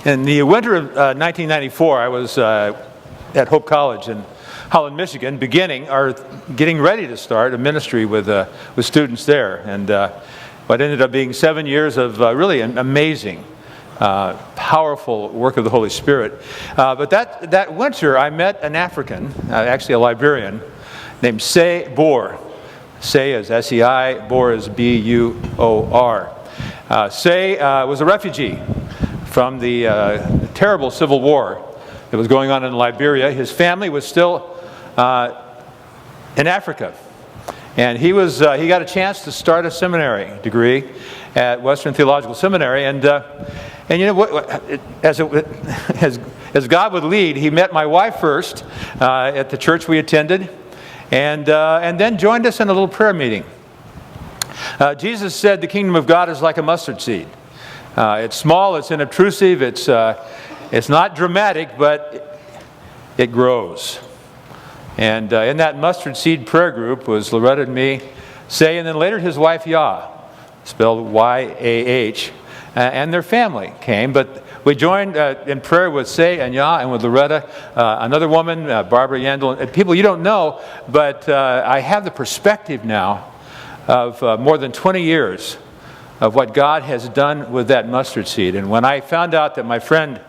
In the winter of 1994, I was at Hope College in Holland, Michigan, getting ready to start a ministry with students there. And what ended up being 7 years of really an amazing, powerful work of the Holy Spirit. But that winter, I met an African, actually a Liberian, named Buor. Sei is S-E-I, Buor is B-U-O-R. Sei was a refugee from the terrible civil war that was going on in Liberia. His family was still in Africa. And he got a chance to start a seminary degree at Western Theological Seminary. And you know what? As God would lead, he met my wife first at the church we attended, and then joined us in a little prayer meeting. Jesus said the kingdom of God is like a mustard seed. It's small, it's unobtrusive, it's not dramatic, but it grows. And in that mustard seed prayer group was Loretta and me, Sei, and then later his wife Yah, spelled Y-A-H, and their family came. But we joined in prayer with Sei and Yah and with Loretta, another woman, Barbara Yandel, and people you don't know, but I have the perspective now of more than 20 years of what God has done with that mustard seed. And when I found out that my friend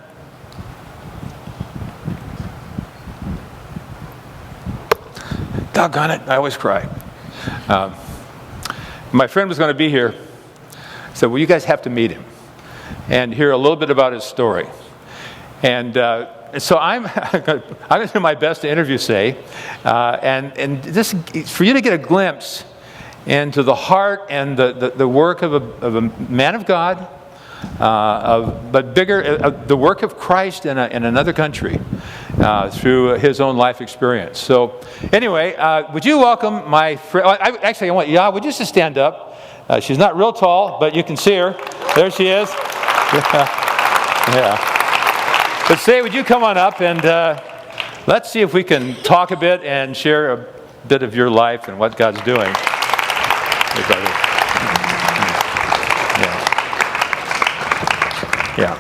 doggone it, I always cry. My friend was going to be here. I said, well, you guys have to meet him and hear a little bit about his story. And so I'm going to do my best to interview Sei. And this, for you to get a glimpse into the heart and the work of a man of God, but bigger, the work of Christ in another country through his own life experience. So anyway, would you welcome my friend? Actually, I want Yah, would you just stand up? She's not real tall, but you can see her. There she is. Yeah. But Sei, would you come on up and let's see if we can talk a bit and share a bit of your life and what God's doing. Yeah.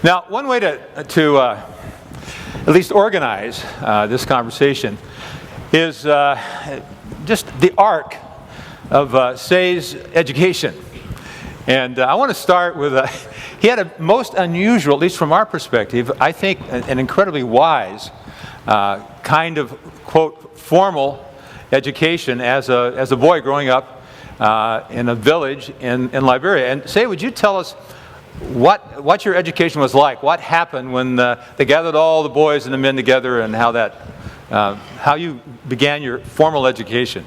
Now, one way to at least organize this conversation is just the arc of Sei's education. And I want to start with, he had a most unusual, at least from our perspective, I think an incredibly wise kind of, quote, formal education as a boy growing up in a village in Liberia. And Sei, would you tell us what your education was like? What happened when they gathered all the boys and the men together, and how you began your formal education?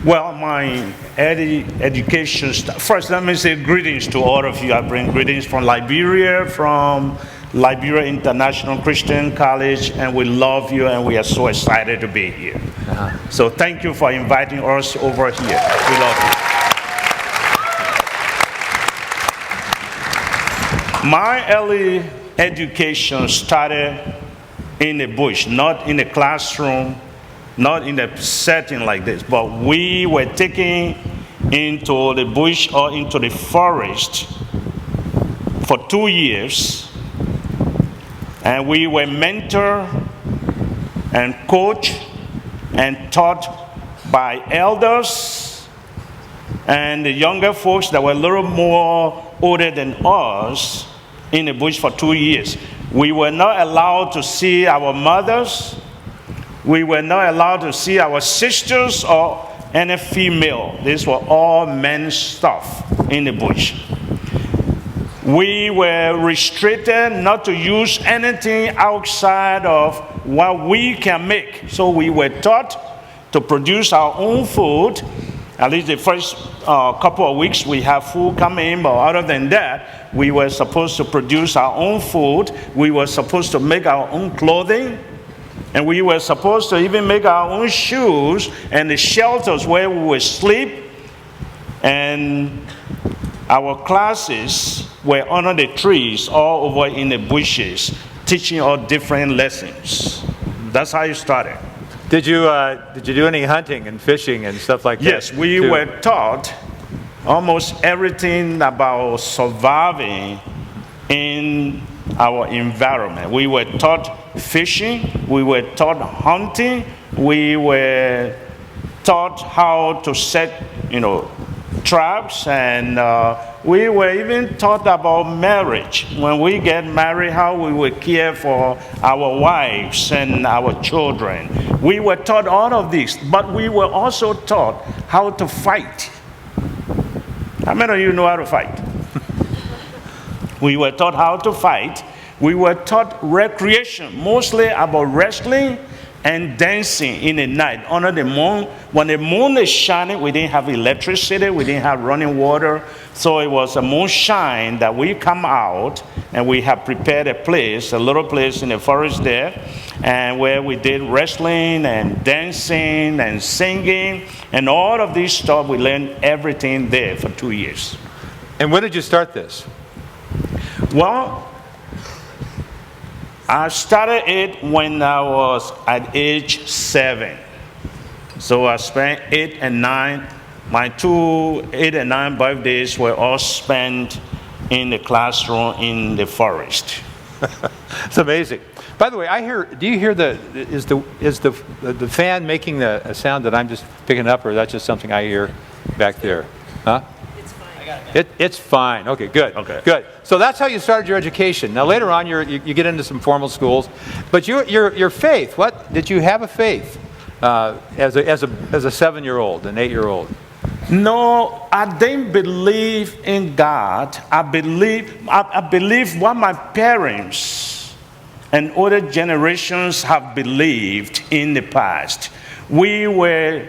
Well, my education, first let me say greetings to all of you. I bring greetings from Liberia, from Liberia International Christian College, and we love you and we are so excited to be here. So thank you for inviting us over here. We love you. My early education started in the bush, not in a classroom, not in a setting like this, but we were taken into the bush or into the forest for 2 years, and we were mentored and coached and taught by elders and the younger folks that were a little more older than us in the bush for 2 years. We were not allowed to see our mothers. We were not allowed to see our sisters or any female. These were all men's stuff in the bush. We were restricted not to use anything outside of what we can make. So we were taught to produce our own food. At least the first couple of weeks we have food coming in, but other than that, we were supposed to produce our own food. We were supposed to make our own clothing. And we were supposed to even make our own shoes and the shelters where we would sleep. And our classes were under the trees all over in the bushes, teaching all different lessons. That's how it started. Did you do any hunting and fishing and stuff like that? Yes, we were taught almost everything about surviving in our environment. We were taught fishing, we were taught hunting, we were taught how to set, traps, and we were even taught about marriage. When we get married, how we would care for our wives and our children. We were taught all of this, but we were also taught how to fight. How many of you know how to fight? We were taught how to fight. We were taught recreation, mostly about wrestling and dancing in the night under the moon. When the moon is shining, we didn't have electricity, we didn't have running water, so it was a moonshine that we come out, and we have prepared a little place in the forest there, and where we did wrestling and dancing and singing and all of this stuff. We learned everything there for 2 years. And when did you start this? Well, I started it when I was at age 7. So I spent 8 and 9. My 8 and 9 birthdays were all spent in the classroom in the forest. It's amazing. By the way, do you hear is the fan making a sound that I'm just picking up, or is that just something I hear back there? Huh? It's fine. Okay, good. Okay. Good. So that's how you started your education. Now later on, you get into some formal schools, but your faith. What did you have a faith as a 7-year-old, an 8-year-old? No, I didn't believe in God. I believe what my parents and other generations have believed in the past. We were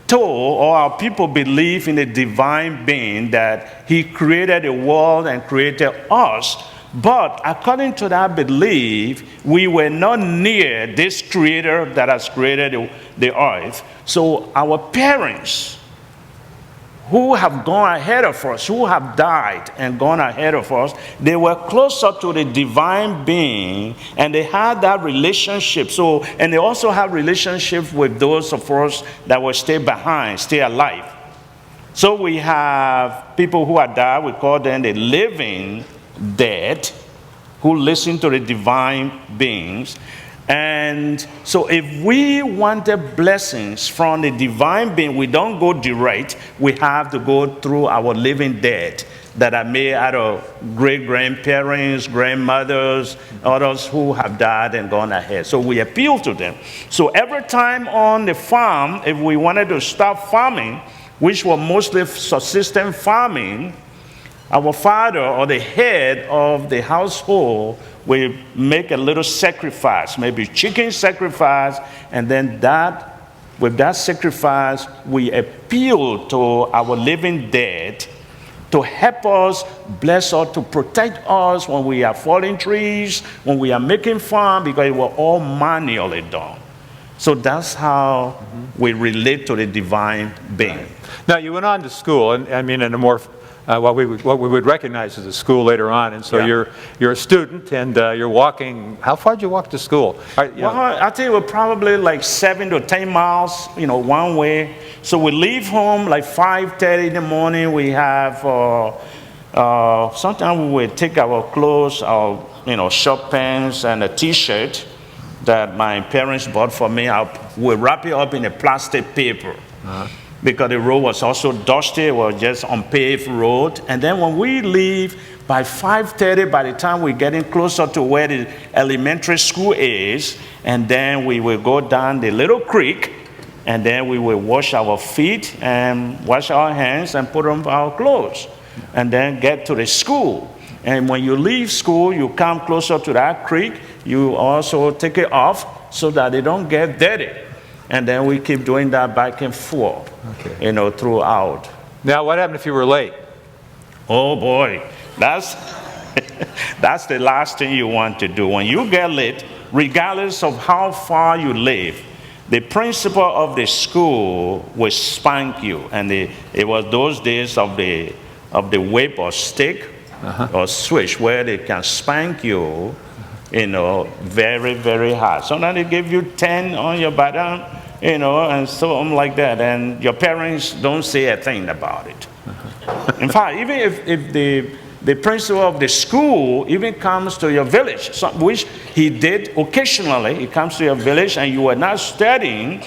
told, or our people believe in a divine being, that he created the world and created us. But according to that belief, we were not near this creator that has created the earth. So our parents, who have gone ahead of us, who have died and gone ahead of us, they were closer to the divine being, and they had that relationship. And they also have relationship with those of us that will stay behind, stay alive. So we have people who are died, we call them the living dead, who listen to the divine beings. And so if we wanted blessings from the divine being, we don't go direct. We have to go through our living dead that are made out of great-grandparents, grandmothers, others who have died and gone ahead. So we appeal to them. So every time on the farm, if we wanted to start farming, which was mostly subsistence farming, our father or the head of the household will make a little sacrifice, maybe chicken sacrifice, and then with that sacrifice, we appeal to our living dead to help us, bless us, to protect us when we are falling trees, when we are making farm, because it was all manually done. So that's how we relate to the divine being. Now you went on to school, and I mean in a more what we would recognize as a school later on, and so Yeah. you're a student, and you're walking. How far did you walk to school? Well, I think it was probably like 7 to 10 miles, one way. So we leave home like 5:30 in the morning. We have sometimes we would take our clothes, our short pants and a T-shirt that my parents bought for me. We wrap it up in a plastic paper. Because the road was also dusty, it was just unpaved road. And then when we leave by 5:30, by the time we're getting closer to where the elementary school is, and then we will go down the little creek, and then we will wash our feet and wash our hands and put on our clothes, and then get to the school. And when you leave school, you come closer to that creek, you also take it off so that they don't get dirty. And then we keep doing that back and forth, throughout. Now, what happened if you were late? Oh boy, that's that's the last thing you want to do. When you get late, regardless of how far you live, the principal of the school will spank you. And it was those days of the whip or stick or switch where they can spank you, very, very hard. Sometimes they give you 10 on your bottom, and something like that. And your parents don't say a thing about it. In fact, even if the principal of the school even comes to your village, which he did occasionally, he comes to your village and you were not studying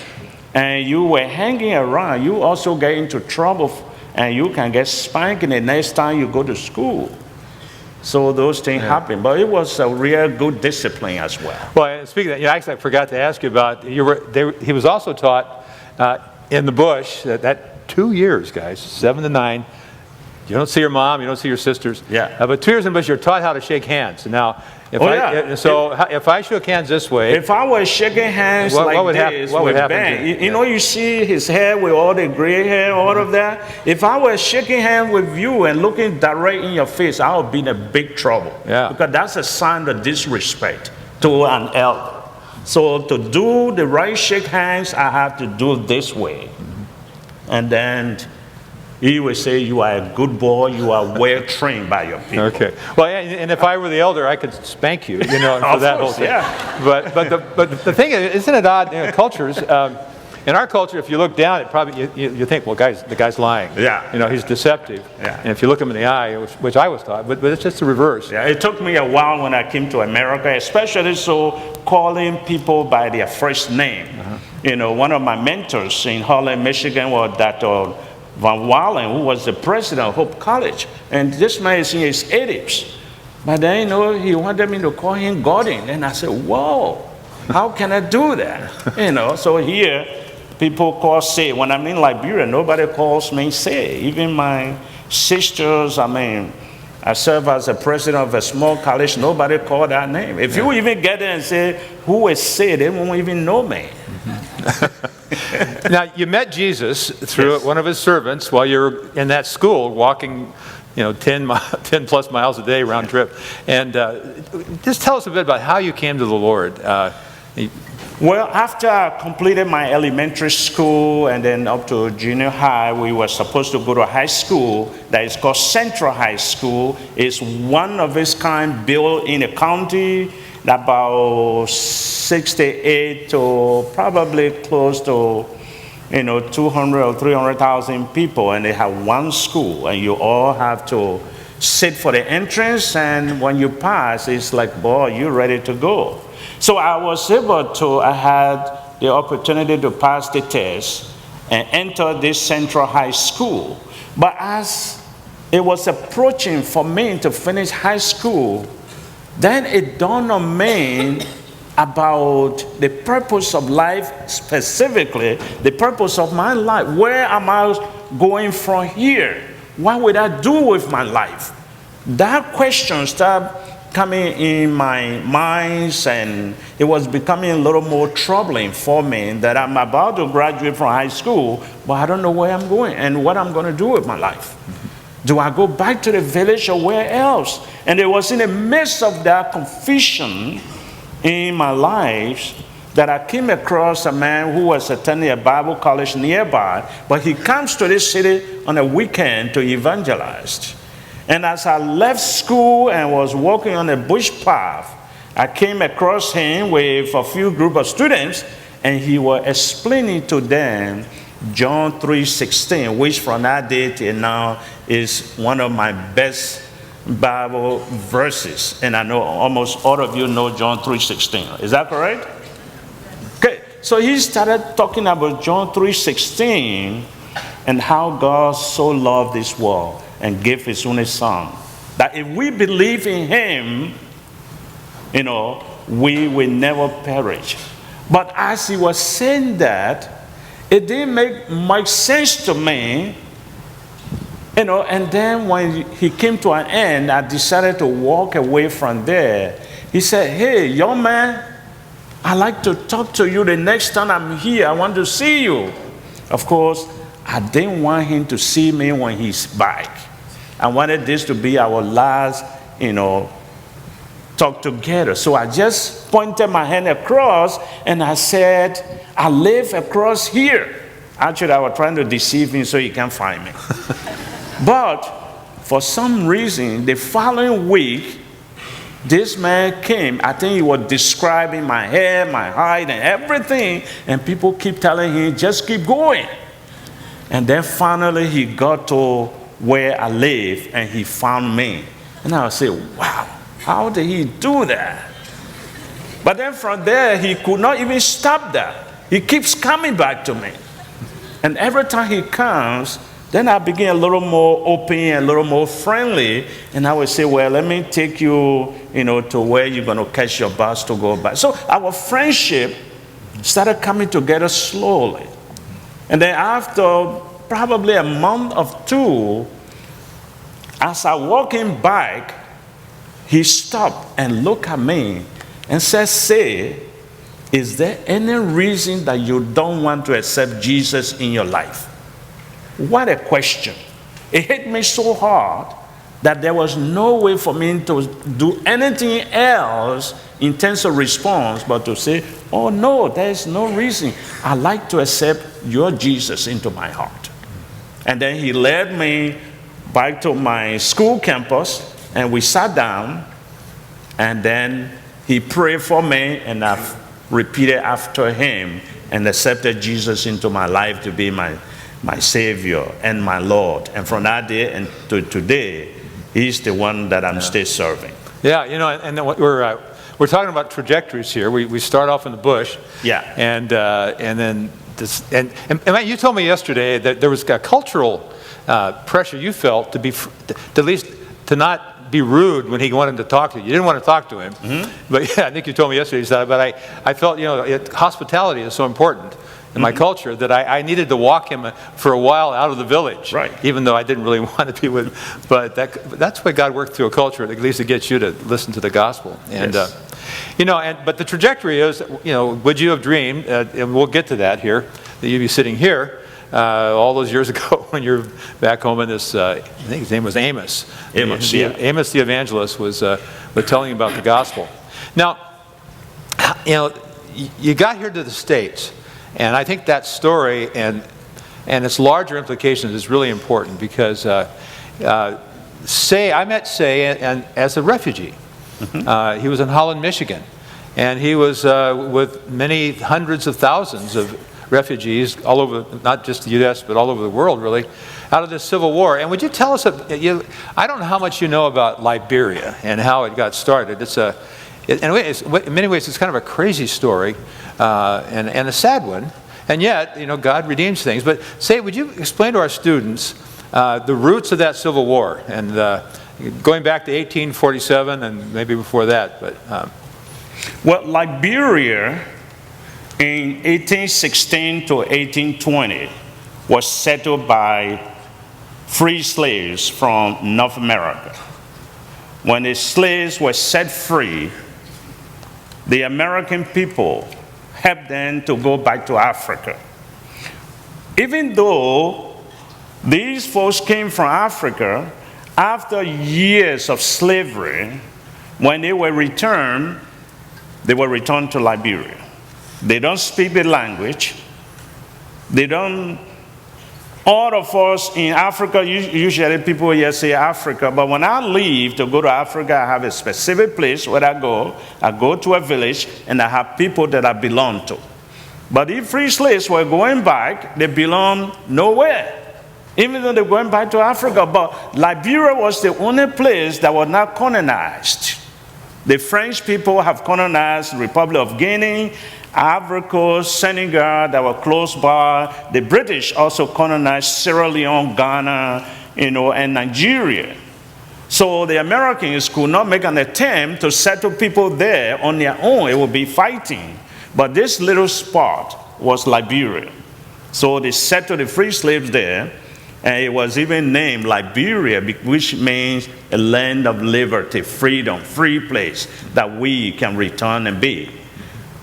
and you were hanging around, you also get into trouble and you can get spanked the next time you go to school. So those things happen, but it was a real good discipline as well. Well, speaking of that, actually I forgot to ask you about, he was also taught in the bush that 2 years, guys, 7 to 9, you don't see your mom, you don't see your sisters. Yeah. But 2 years in the bush, you're taught how to shake hands. Now, if if I shook hands this way, if I was shaking hands what like would this what would with happen Ben, you know, you see his hair with all the gray hair, all of that. If I was shaking hands with you and looking direct in your face, I would be in a big trouble. Yeah. Because that's a sign of disrespect to an elder. So to do the right shake hands, I have to do this way. And then he will say, you are a good boy, you are well trained by your people. Okay. Well, and if I were the elder, I could spank you, you know, for that whole thing. Yeah. But the thing is, isn't it odd, you know, cultures, in our culture, if you look down, it probably, you think, well, the guy's lying. Yeah. You know, he's deceptive. Yeah. And if you look him in the eye, which I was taught, but it's just the reverse. Yeah, it took me a while when I came to America, especially so calling people by their first name. You know, one of my mentors in Holland, Michigan was Dr. Van Wallen, who was the president of Hope College. And this man is in his 80s. But then, you know, he wanted me to call him Gordon. And I said, whoa, how can I do that? You know, so here, people call Sei. When I'm in Liberia, nobody calls me Sei. Even my sisters, I serve as a president of a small college, nobody called that name. If you even get there and say, who is Sei, they won't even know me. Now, you met Jesus through one of his servants while you were in that school walking, you know, 10 plus miles a day round trip. And just tell us a bit about how you came to the Lord. Well, after I completed my elementary school and then up to junior high, we were supposed to go to high school that is called Central High School. It's one of its kind built in a county, about 68 to probably close to, you know, 200 or 300,000 people, and they have one school, and you all have to sit for the entrance, and when you pass, it's like, boy, you're ready to go. So I had the opportunity to pass the test and enter this Central High School. But as it was approaching for me to finish high school, then it dawned on me about the purpose of life, specifically the purpose of my life. Where am I going from here? What would I do with my life? That question started coming in my mind, and it was becoming a little more troubling for me that I'm about to graduate from high school, but I don't know where I'm going and what I'm going to do with my life. Do I go back to the village or where else? And it was in the midst of that confusion in my life that I came across a man who was attending a Bible college nearby, but he comes to this city on a weekend to evangelize. And as I left school and was walking on a bush path, I came across him with a few group of students, and he was explaining to them John 3:16, which from that day till now is one of my best Bible verses. And I know almost all of you know John 3:16. Is that correct? Okay, so he started talking about John 3:16 and how God so loved this world and gave his only son, that if we believe in him, you know, we will never perish. But as he was saying that, it didn't make much sense to me, you know. And then when he came to an end, I decided to walk away from there. He said, hey, young man, I'd like to talk to you the next time I'm here. I want to see you. Of course, I didn't want him to see me when he's back. I wanted this to be our last, you know, talk together. So I just pointed my hand across and I said, I live across here. Actually, I was trying to deceive him so he can't find me. But for some reason, the following week, this man came. I think he was describing my hair, my height, and everything. And people keep telling him, just keep going. And then finally, he got to where I live, and he found me. And I would say, wow, how did he do that? But then from there, he could not even stop that. He keeps coming back to me. And every time he comes, then I begin a little more open, a little more friendly, and I would say, well, let me take you, to where you're going to catch your bus to go back. So our friendship started coming together slowly. And then after probably a month or two, as I walking back, he stopped and looked at me and said, Sei, is there any reason that you don't want to accept Jesus in your life? What a question. It hit me so hard that there was no way for me to do anything else in terms of response but to say, oh no, there is no reason. I'd like to accept your Jesus into my heart. And then he led me back to my school campus, and we sat down, and then he prayed for me, and I repeated after him and accepted Jesus into my life to be my Savior and my Lord. And from that day and to today, he's the one that I'm still serving. Yeah, and then we're talking about trajectories here. We start off in the bush. Yeah. And then this, and Matt, you told me yesterday that there was a cultural pressure you felt to at least to not be rude when he wanted to talk to you. You didn't want to talk to him. Mm-hmm. But yeah, I think you told me yesterday that. But I felt, hospitality is so important in my culture that I needed to walk him for a while out of the village, right? Even though I didn't really want to be with him. But that's why God worked through a culture, at least to get you to listen to the gospel. And yes. But the trajectory is, would you have dreamed, and we'll get to that here, that you'd be sitting here all those years ago when you're back home in this, I think his name was Amos. Amos, yeah. Amos the evangelist was telling you about the gospel. Now, you got here to the States. And I think that story and its larger implications is really important because I met Sei as a refugee. Mm-hmm. He was in Holland, Michigan. And he was with many hundreds of thousands of refugees all over, not just the U.S., but all over the world, really, out of this civil war. And would you tell us, I don't know how much you know about Liberia and how it got started. In many ways, it's kind of a crazy story and a sad one. And yet, God redeems things. But Sei, would you explain to our students the roots of that civil war and going back to 1847 and maybe before that? Well, Liberia in 1816 to 1820 was settled by free slaves from North America. When the slaves were set free, the American people helped them to go back to Africa. Even though these folks came from Africa, after years of slavery, when they were returned to Liberia. They don't speak the language. All of us in Africa, usually people here say Africa, but when I leave to go to Africa, I have a specific place where I go to a village, and I have people that I belong to. But if free slaves were going back, they belong nowhere, even though they're going back to Africa. But Liberia was the only place that was not colonized. The French people have colonized the Republic of Guinea, Ivory Coast, Senegal, that were close by. The British also colonized Sierra Leone, Ghana, and Nigeria. So the Americans could not make an attempt to settle people there on their own. It would be fighting. But this little spot was Liberia. So they settled the free slaves there, and it was even named Liberia, which means a land of liberty, freedom, free place that we can return and be.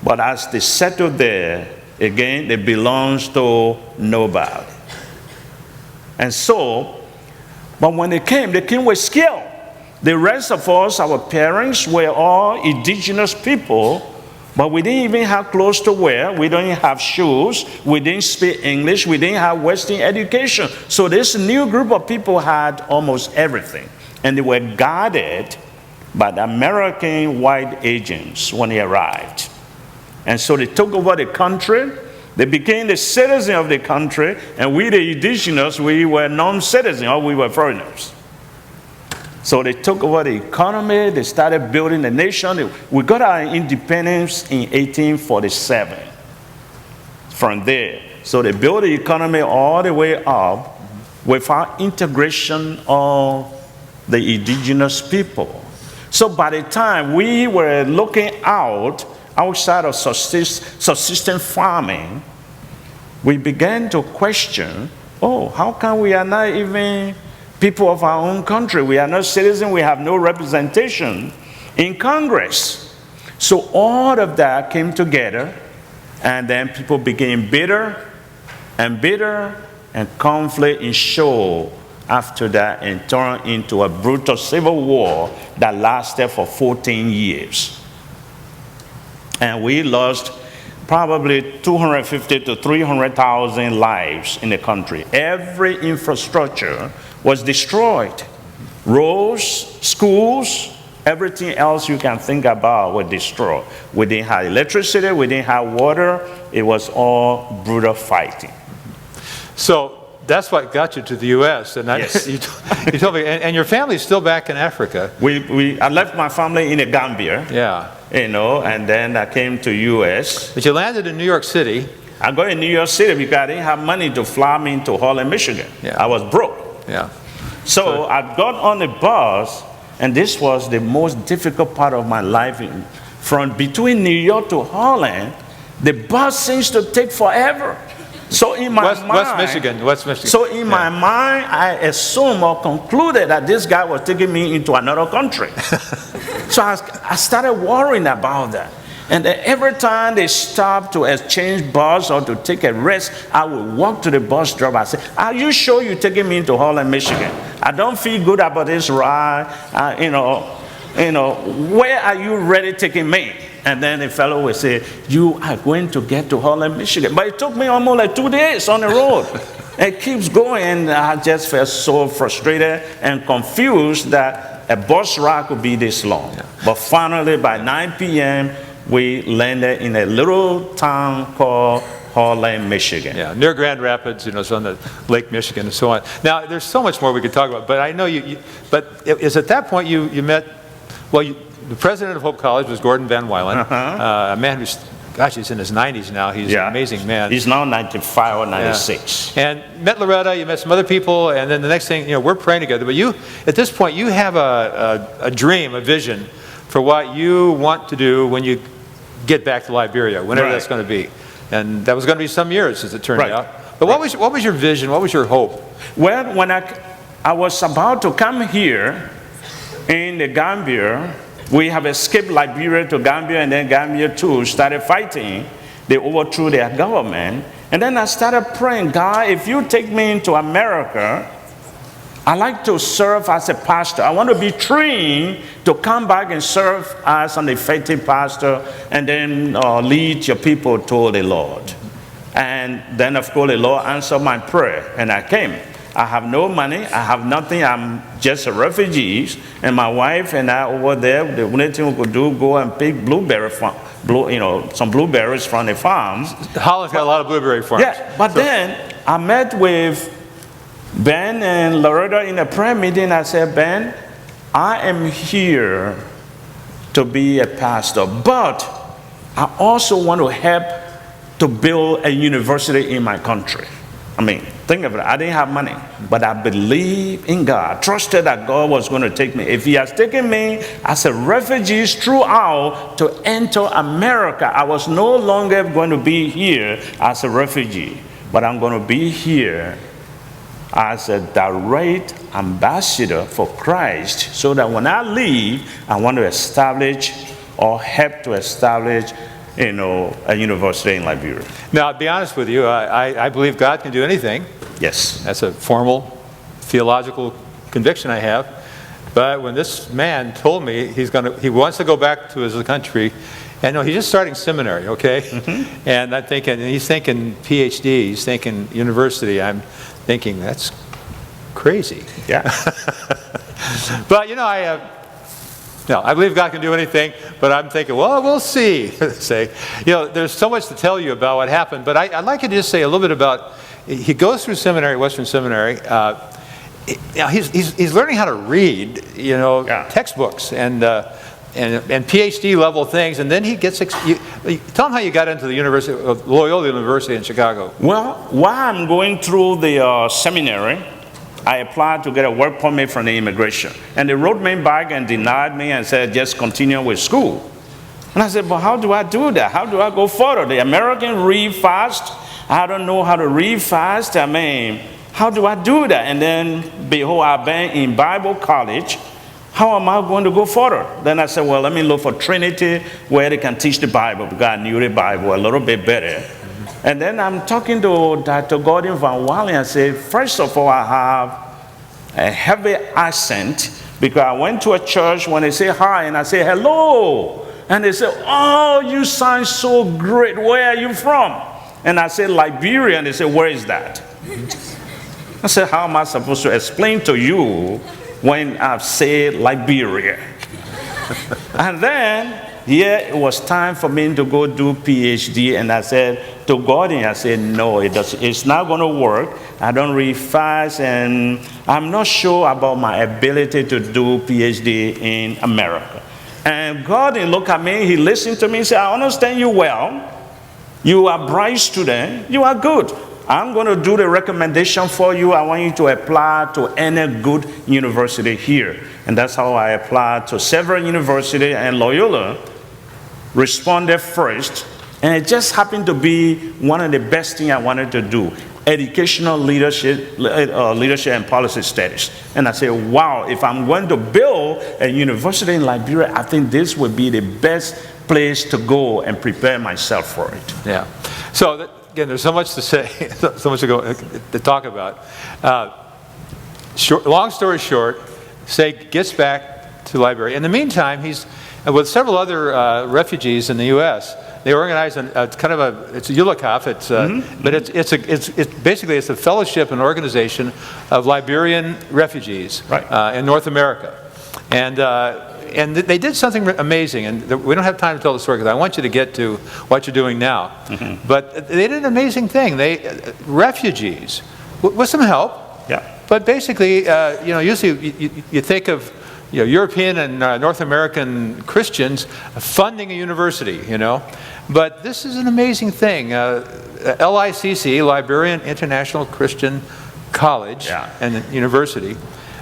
But as they settled there, again, it belongs to nobody. And so, but when they came with skill. The rest of us, our parents, were all indigenous people, but we didn't even have clothes to wear. We didn't have shoes. We didn't speak English. We didn't have Western education. So this new group of people had almost everything. And they were guarded by the American white agents when they arrived. And so they took over the country. They became the citizen of the country, and we, the indigenous, we were non-citizens, or we were foreigners. So they took over the economy, they started building the nation. We got our independence in 1847 from there. So they built the economy all the way up without integration of the indigenous people. So by the time we were looking outside of subsistence farming, we began to question, how come we are not even people of our own country? We are not citizens, we have no representation in Congress. So all of that came together, and then people became bitter, and conflict ensued after that, and turned into a brutal civil war that lasted for 14 years. And we lost probably 250 to 300,000 lives in the country. Every infrastructure was destroyed. Roads, schools, everything else you can think about was destroyed. We didn't have electricity, we didn't have water. It was all brutal fighting. So that's what got you to the U.S. And Yes. you told me, and your family's still back in Africa. I left my family in the Gambia, Yeah. and then I came to U.S. But you landed in New York City. I got in New York City because I didn't have money to fly me to Harlem, Michigan. Yeah. I was broke. Yeah. So I got on the bus, and this was the most difficult part of my life. From between New York to Harlem, the bus seems to take forever. So in my mind, West Michigan. So in my mind, I assumed or concluded that this guy was taking me into another country. So I started worrying about that. And then every time they stopped to exchange bus or to take a rest, I would walk to the bus driver and say, "Are you sure you're taking me into Harlem, Michigan? I don't feel good about this ride. Where are you really taking me?" And then the fellow would say, "You are going to get to Harlem, Michigan." But it took me almost like 2 days on the road. It keeps going, and I just felt so frustrated and confused that a bus ride could be this long. Yeah. But finally, by 9 p.m., we landed in a little town called Harlem, Michigan. Yeah, near Grand Rapids, it's on the Lake Michigan and so on. Now, there's so much more we could talk about, but I know but is at that point you met, the president of Hope College was Gordon Van Wylen, a man who's, he's in his 90s now. He's an amazing man. He's now 95 or 96. Yeah. And met Loretta, you met some other people, and then the next thing, we're praying together. But at this point, you have a dream, a vision for what you want to do when you get back to Liberia, whenever that's going to be. And that was going to be some years, as it turned out. But what was your vision? What was your hope? Well, when I was about to come here in the Gambia, we have escaped Liberia to Gambia, and then Gambia too started fighting. They overthrew their government. And then I started praying, "God, if you take me into America, I like to serve as a pastor. I want to be trained to come back and serve as an effective pastor, and then lead your people to the Lord." And then, of course, the Lord answered my prayer, and I came. I have no money. I have nothing. I'm just a refugee. And my wife and I over there, the only thing we could do, go and pick some blueberries from the farms. Holland's got a lot of blueberry farms. Yeah, but then I met with Ben and Loretta in a prayer meeting. I said, "Ben, I am here to be a pastor, but I also want to help to build a university in my country." I mean, think of it. I didn't have money, but I believed in God. I trusted that God was going to take me. If He has taken me as a refugee throughout to enter America, I was no longer going to be here as a refugee, but I'm going to be here as a direct ambassador for Christ, so that when I leave, I want to establish or help to establish a university in Liberia. Now, to be honest with you, I believe God can do anything. Yes. That's a formal theological conviction I have. But when this man told me he wants to go back to his country, and he's just starting seminary, okay? Mm-hmm. And I'm thinking, and he's thinking PhD, he's thinking university. I'm thinking, that's crazy. Yeah. But No, I believe God can do anything, but I'm thinking, well, we'll see. Say, there's so much to tell you about what happened, but I'd like you to just say a little bit about, he goes through seminary, Western Seminary. He's learning how to read, textbooks and PhD level things, and then he gets. Tell him how you got into the University of Loyola University in Chicago. Well, while I'm going through the seminary, I applied to get a work permit from the immigration, and they wrote me back and denied me and said just continue with school. And I said, but how do I do that? How do I go further? The Americans read fast. I don't know how to read fast. I mean, how do I do that? And then, behold, I've been in Bible college. How am I going to go further? Then I said, well, let me look for Trinity where they can teach the Bible, because I knew the Bible a little bit better. And then I'm talking to Dr. Gordon Van Wally. I said, first of all, I have a heavy accent because I went to a church when they say hi and I say hello. And they say, oh, you sound so great. Where are you from? And I said, Liberia. And they say, where is that? I said, how am I supposed to explain to you when I've said Liberia? And then, it was time for me to go do PhD, and I said to Gordon, I said, no, it's not going to work. I don't read fast, and I'm not sure about my ability to do PhD in America. And Gordon looked at me, he listened to me, he said, I understand you well. You are a bright student, you are good. I'm going to do the recommendation for you. I want you to apply to any good university here. And that's how I applied to several universities, and Loyola responded first. And it just happened to be one of the best things I wanted to do, educational leadership and policy studies. And I said, wow, if I'm going to build a university in Liberia, I think this would be the best place to go and prepare myself for it. Yeah. So again, there's so much to say, so much to talk about. Long story short, Sei gets back to Liberia. In the meantime, he's with several other refugees in the U.S. They organize it's a ULICAF. But it's basically a fellowship and organization of Liberian refugees in North America, and they did something amazing. And we don't have time to tell the story because I want you to get to what you're doing now. But they did an amazing thing. Refugees with some help. Yeah. But basically, usually you think of European and North American Christians funding a university, But this is an amazing thing. LICC, Liberian International Christian College and University,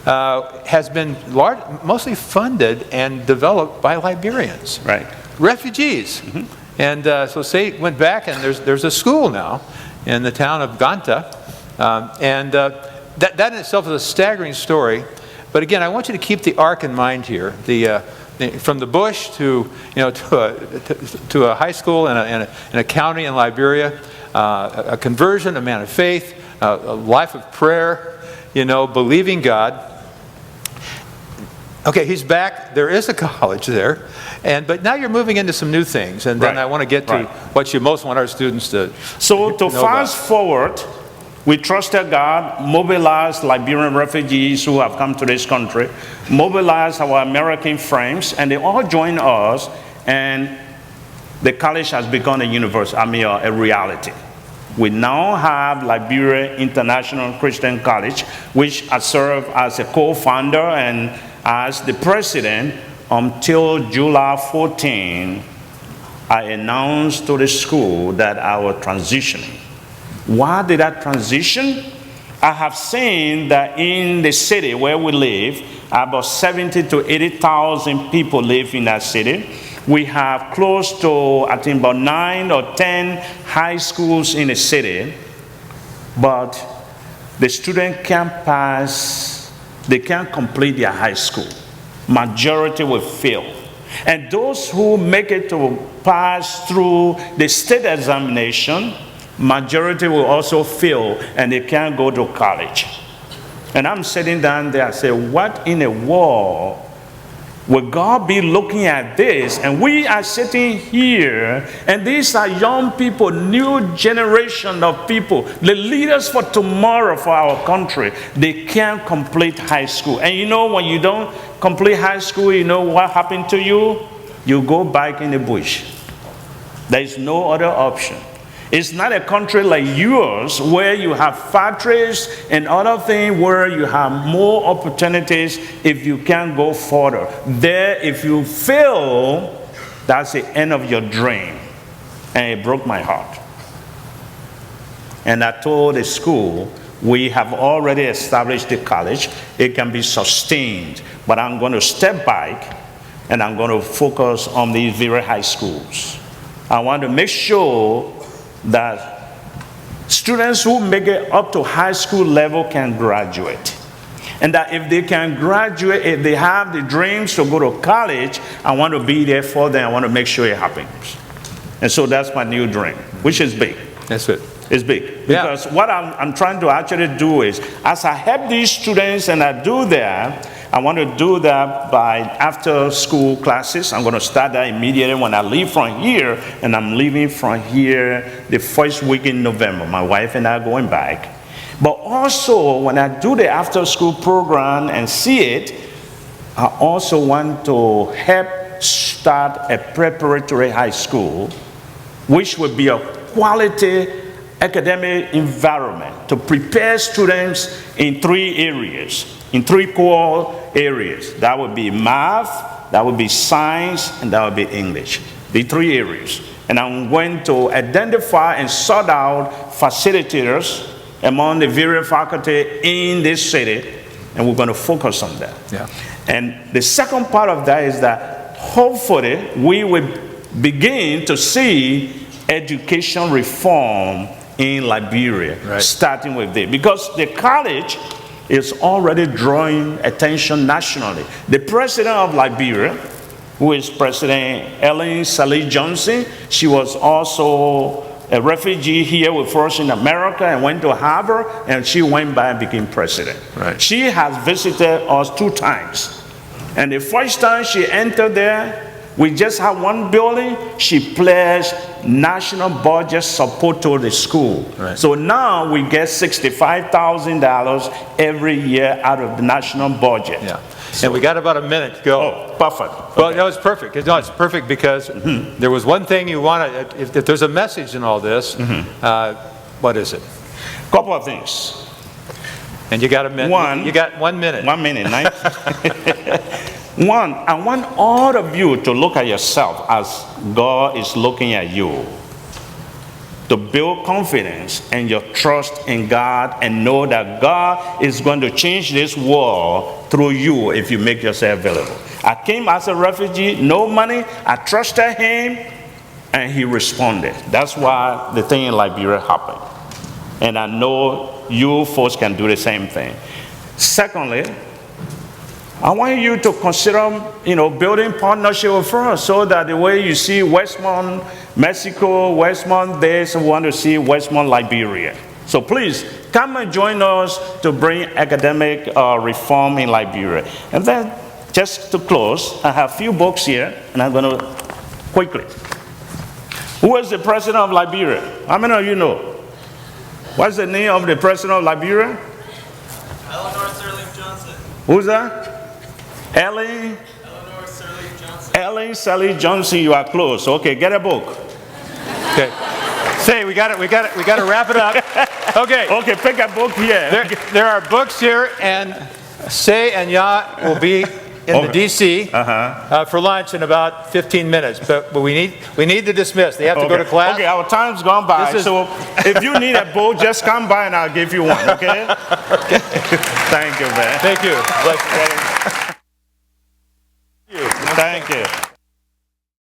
has been mostly funded and developed by Liberians. Right. Refugees. And so Sei went back, and there's a school now in the town of Ganta. That in itself is a staggering story. But again, I want you to keep the arc in mind here. From the bush to a high school in a county in Liberia, a conversion, a man of faith, a life of prayer, believing God. Okay, he's back. There is a college there, but now you're moving into some new things, and then I want to get to what you most want our students to. So to fast forward. We trusted God, mobilized Liberian refugees who have come to this country, mobilized our American friends, and they all joined us, and the college has become a reality. We now have Liberian International Christian College, which I serve as a co-founder and as the president until July 14. I announced to the school that I was transitioning. Why did I transition? I have seen that in the city where we live, about 70 to 80,000 people live in that city. We have close to, I think, about 9 or 10 high schools in the city, but the student can't pass, they can't complete their high school. Majority will fail. And those who make it to pass through the state examination, majority will also fail, and they can't go to college. And I'm sitting down there, I say, what in the world Will God be looking at this? And we are sitting here, and these are young people, new generation of people, the leaders for tomorrow for our country. They can't complete high school. And you know, when you don't complete high school, you know what happened to you? You go back in the bush. There is no other option. It's not a country like yours where you have factories and other things where you have more opportunities if you can't go further. There, if you fail, that's the end of your dream. And it broke my heart. And I told the school, we have already established the college. It can be sustained. But I'm going to step back and I'm going to focus on these very high schools. I want to make sure that students who make it up to high school level can graduate. And that if they can graduate, if they have the dreams to go to college, I want to be there for them. I want to make sure it happens. And so that's my new dream, which is big. That's it. It's big. Because what I'm trying to actually do is, as I help these students and I do that, I want to do that by after school classes. I'm going to start that immediately when I leave from here, and I'm leaving from here the first week in November. My wife and I are going back. But also, when I do the after school program and see it, I also want to help start a preparatory high school, which will be a quality academic environment to prepare students in 3 areas, in 3 core areas. That would be math, that would be science, and that would be English. The 3 areas. And I'm going to identify and sort out facilitators among the various faculty in this city, and we're going to focus on that. Yeah. And the second part of that is that hopefully we will begin to see education reform in Liberia, starting with this. Because the college is already drawing attention nationally. The president of Liberia, who is President Sei and Yah, she was also a refugee here with us in America and went to Harvard, and she went back and became president. Right. She has visited us 2 times. And the first time she entered there, we just had 1 building. She pledged national budget support to the school. Right. So now we get $65,000 every year out of the national budget. Yeah. And we got about a minute to go. Oh, perfect. Well, no, it's perfect. No, it's perfect because there was one thing you want to, if there's a message in all this, what is it? Couple of things. And you got a minute. You got 1 minute. 1 minute, One, I want all of you to look at yourself as God is looking at you. To build confidence and your trust in God and know that God is going to change this world through you if you make yourself available. I came as a refugee, no money. I trusted him and he responded. That's why the thing in Liberia happened. And I know you folks can do the same thing. Secondly, I want you to consider, building partnership with us so that the way you see Westmont, Mexico, Westmont this, we want to see Westmont, Liberia. So please, come and join us to bring academic reform in Liberia. And then, just to close, I have a few books here, and I'm going to quickly. Who is the president of Liberia? How many of you know? What's the name of the president of Liberia? Who's that? Eleanor Sirleaf Johnson, you are close. Okay, get a book. Okay. Say, we got to wrap it up. Okay. Okay, pick a book here. There are books here, and Sei and Yah will be in the DC for lunch in about 15 minutes. But we need to dismiss. They have to go to class. Okay, our time's gone by. So if you need a book, just come by and I'll give you one. Okay. Okay. Thank you, man. Thank you. Thank you.